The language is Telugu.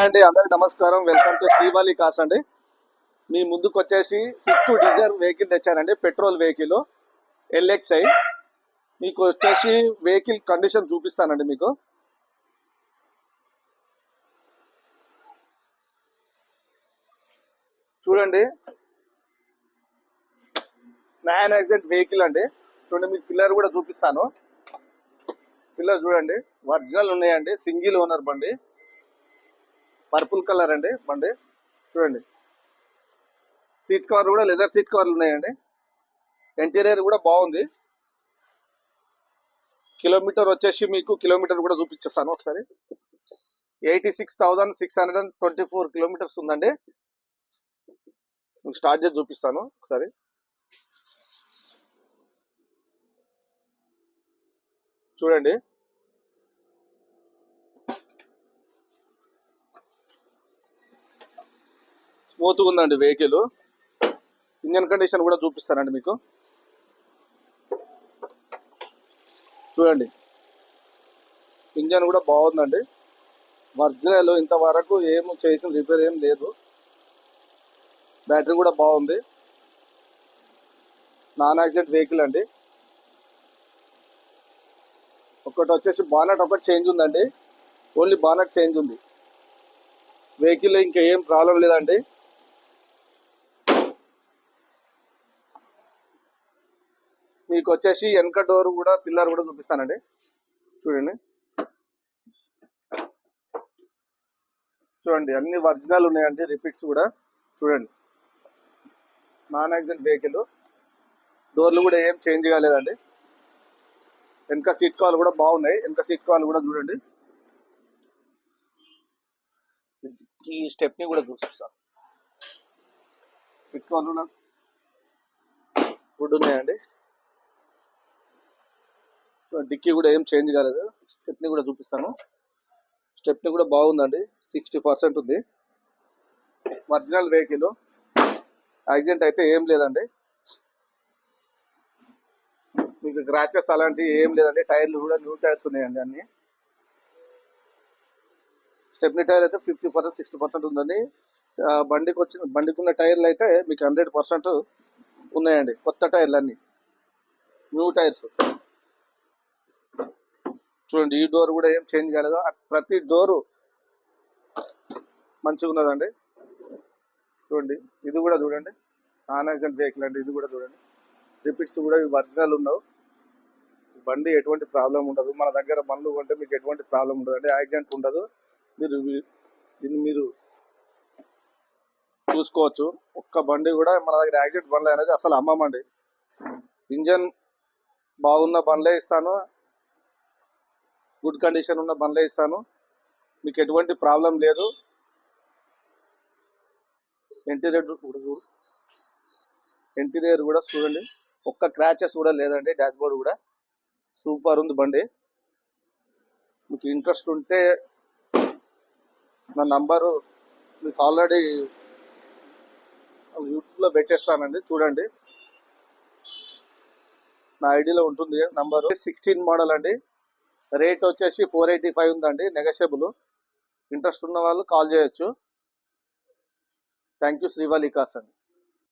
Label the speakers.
Speaker 1: అండి అందరికి నమస్కారం. వెల్కమ్ టు శ్రీవాలి కార్స్ అండి. మీ ముందుకు వచ్చేసి స్విఫ్ట్ డిజైర్ వెహికల్ తెచ్చానండి, పెట్రోల్ వెహికల్ LXi. మీకు వచ్చేసి వెహికల్ కండిషన్ చూపిస్తానండి. మీకు చూడండి, నాన్ యాక్సిడెంట్ వెహికల్ అండి. చూడండి, మీకు పిల్లర్ కూడా చూపిస్తాను. పిల్లర్ చూడండి, ఒరిజినల్ ఉన్నాయండి. సింగిల్ ఓనర్ బండి, పర్పుల్ కలర్ అండి బండి. చూడండి, సీట్ కవర్ కూడా లెదర్ సీట్ కవర్లు ఉన్నాయండి. ఇంటీరియర్ కూడా బాగుంది. కిలోమీటర్ వచ్చేసి మీకు కిలోమీటర్ కూడా చూపించేస్తాను ఒకసారి. 86,624 కిలోమీటర్స్ ఉందండి. మీకు స్టార్ట్ చేసి చూపిస్తాను ఒకసారి. చూడండి, స్మూత్గా ఉందండి వెహికల్. ఇంజన్ కండిషన్ కూడా చూపిస్తానండి మీకు. చూడండి, ఇంజన్ కూడా బాగుందండి, ఒరిజినల్. ఇంతవరకు ఏం చేసిన రిపేర్ ఏం లేదు. బ్యాటరీ కూడా బాగుంది. నాన్ యాక్సిడెంట్ వెహికల్ అండి. ఒకటి వచ్చేసి బానట్ ఒకటి చేంజ్ ఉందండి, ఓన్లీ బానట్ చేంజ్ ఉంది. వెహికల్ ఇంకా ఏం ప్రాబ్లం లేదండి. మీకు వచ్చేసి వెనక డోర్ కూడా పిల్లర్ కూడా చూపిస్తానండి. చూడండి, చూడండి అన్ని ఒరిజినల్ ఉన్నాయండి. రిపీట్స్ కూడా చూడండి. నాన్ యాక్సిడెంట్ వెహికల్, డోర్లు కూడా ఏం చేంజ్ కాలేదండి. వెనక సీట్ కవర్లు కూడా బాగున్నాయి. వెనక సీట్ కవర్లు కూడా చూడండి. ఈ స్టెప్ని కూడా చూపిస్తాను. సీట్ కవర్లు కూడా గుడ్ ఉన్నాయండి. డిక్కీ కూడా ఏం చేంజ్ కాలేదు. స్టెప్ని కూడా చూపిస్తాను. స్టెప్ని కూడా బాగుందండి, 60% ఉంది. ఒరిజినల్ వెహికల్, యాక్సిడెంట్ అయితే ఏం లేదండి. మీకు గ్రాచెస్ అలాంటివి ఏం లేదండి. టైర్లు కూడా న్యూ టైర్స్ ఉన్నాయండి అన్ని. స్టెప్ని టైర్ అయితే 50%, 60% ఉందండి. బండికి ఉన్న టైర్లు అయితే మీకు 100% ఉన్నాయండి. కొత్త టైర్లు అన్ని, న్యూ టైర్స్. చూడండి, ఈ డోర్ కూడా ఏం చేంజ్ కాలేదు. ప్రతి డోరు మంచిగా ఉన్నదండి. చూడండి, ఇది కూడా చూడండి, నాన్ యాక్సిడెంట్ వెహికల్ అండి. ఇది కూడా చూడండి, రిపీట్స్ కూడా ఒరిజినల్ ఉన్నావు. బండి ఎటువంటి ప్రాబ్లం ఉండదు. మన దగ్గర బండ్లు కొంటే మీకు ఎటువంటి ప్రాబ్లం ఉండదు అండి, యాక్సిడెంట్ ఉండదు. దీన్ని మీరు చూసుకోవచ్చు. ఒక్క బండి కూడా మన దగ్గర యాక్సిడెంట్ బండ్లు అనేది అసలు అమ్మమండి. ఇంజన్ బాగున్న బండ్లే ఇస్తాను, గుడ్ కండిషన్ ఉన్న బండ్లే ఇస్తాను. మీకు ఎటువంటి ప్రాబ్లం లేదు. ఇంటీరియర్ కూడా చూడండి, ఒక్క క్రాచెస్ కూడా లేదండి. డాష్ బోర్డ్ కూడా సూపర్ ఉంది బండి. మీకు ఇంట్రెస్ట్ ఉంటే నా నంబరు మీకు ఆల్రెడీ యూట్యూబ్లో పెట్టేస్తానండి, చూడండి. నా ఐడిలో ఉంటుంది నంబరు. 16 మోడల్ అండి. రేట్ వచ్చేసి 485 ఉందండి, నెగోషియబుల్. ఇంట్రెస్ట్ ఉన్న వాళ్ళు కాల్ చేయొచ్చు. థ్యాంక్ యూ, శ్రీవాలి కార్స్ అండి.